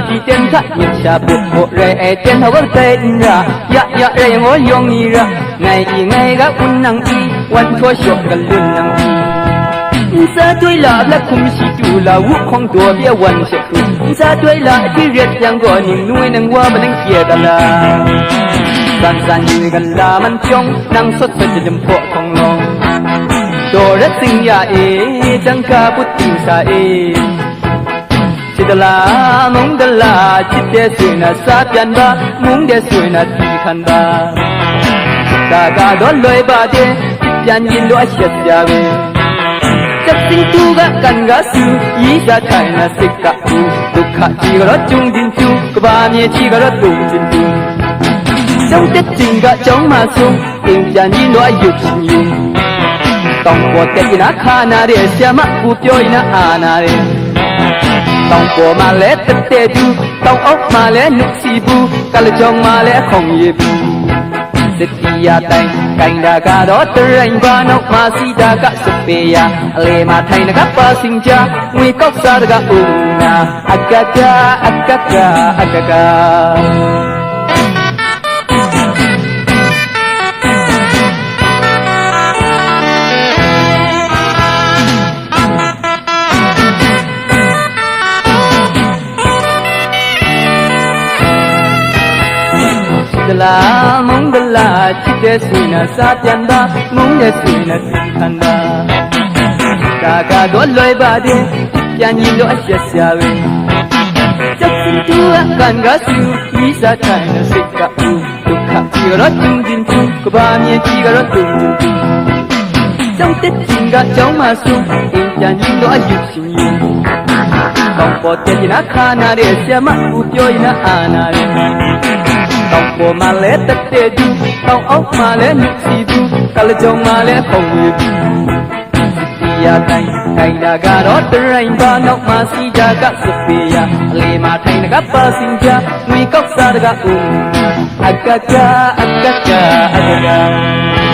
几点他眼下不火热爱点好我等呀呀呀让我用你热爱一爱个不能一วันทั่วโชกกันลุ่นนังอีซาด้วยละและคุมชิดูละวุของตัวเบี้ยวันเชคุอีซาด้วยละที่เรียกยังก่อนนิ่งนุ่ยนังว่ามันนังเกียดละสันสันยืนกันละมันจงนังสดสดจะจำพวกของลงโดรสิงยาเอจังกาพุทธิสาเอจิตลามงดลาจิตเดสวยนาซาเปียนบามุงเดสวยนาทีขันบาตากาดอลลอยบาเดပြန်ရင်တော့အချက်ပြပဲချက်စင်သူကကန်ကဆူဤစားထိုင်နာစိတ်ကဘူးဒုက္ခကြီးကတော့ကျုံတင်ကျူကဘာမြေကြီးကတော့တုံတင်တူကျောင်းတက်တင်ကကျောင်းမှာဆုံးတင်ပြန်ရင်တော့ရုပ်ရှင်ယူတောင်းပေါ်တက်ရင်ခါနာတဲ့ဆရာမကိုပြောရင်အာနာတဲ့တောင်းပေါ်မှာလဲတက်တဲ့သူတောင်းအောက်မှာလဲနှုတ်စီဘူးကလကြောင်မှာလဲခုံရည်ဘူးစတိယတိုင်းကိုင်တာကတော့တရင်ဘာနောက်မှာစီတာကစပေယအလေမှာထိုင်တကပါစင်ချငွေကောက်စားတကဦးနာအကကအကကအကကดลามงดลาจิตเดสวยนาซาเปียนบามุงเดสวยนาทีขันบาตากาดอลลอยบาเดပြန်ရင်တော့အချက်စရာပဲချက်စင်တူကန်ကဆူဤစားထိုင်တဲ့စိတ်ကဦးဒုက္ခကြီးကတော့ကျုံတင်ကျူကဘာမြေကြီးကတော့တုံတင်တူကျောင်းတက်ချင်းကကျောင်းမှာဆုံးပြန်ရင်တော့အယုရှင်ယူကောင်းပေါ်တဲ့နာခါနာတဲ့ဆရာမကိုပြောရင်အာနာတဲ့တောင်းပေါ်မှာလဲတက်တဲ့သူတောင်းအောက်မှာလဲနှုတ်စီသူကလကြုံမှာလဲပုံဝေးသူစီယာတိုင်းထိုင်တာကတော့တရင်ဘာနောက်မှာစီကြကစပေယအလေမှာထိုင်တကပါစင်ကြငွေကောက်စားတကဦးအကကအကကအကက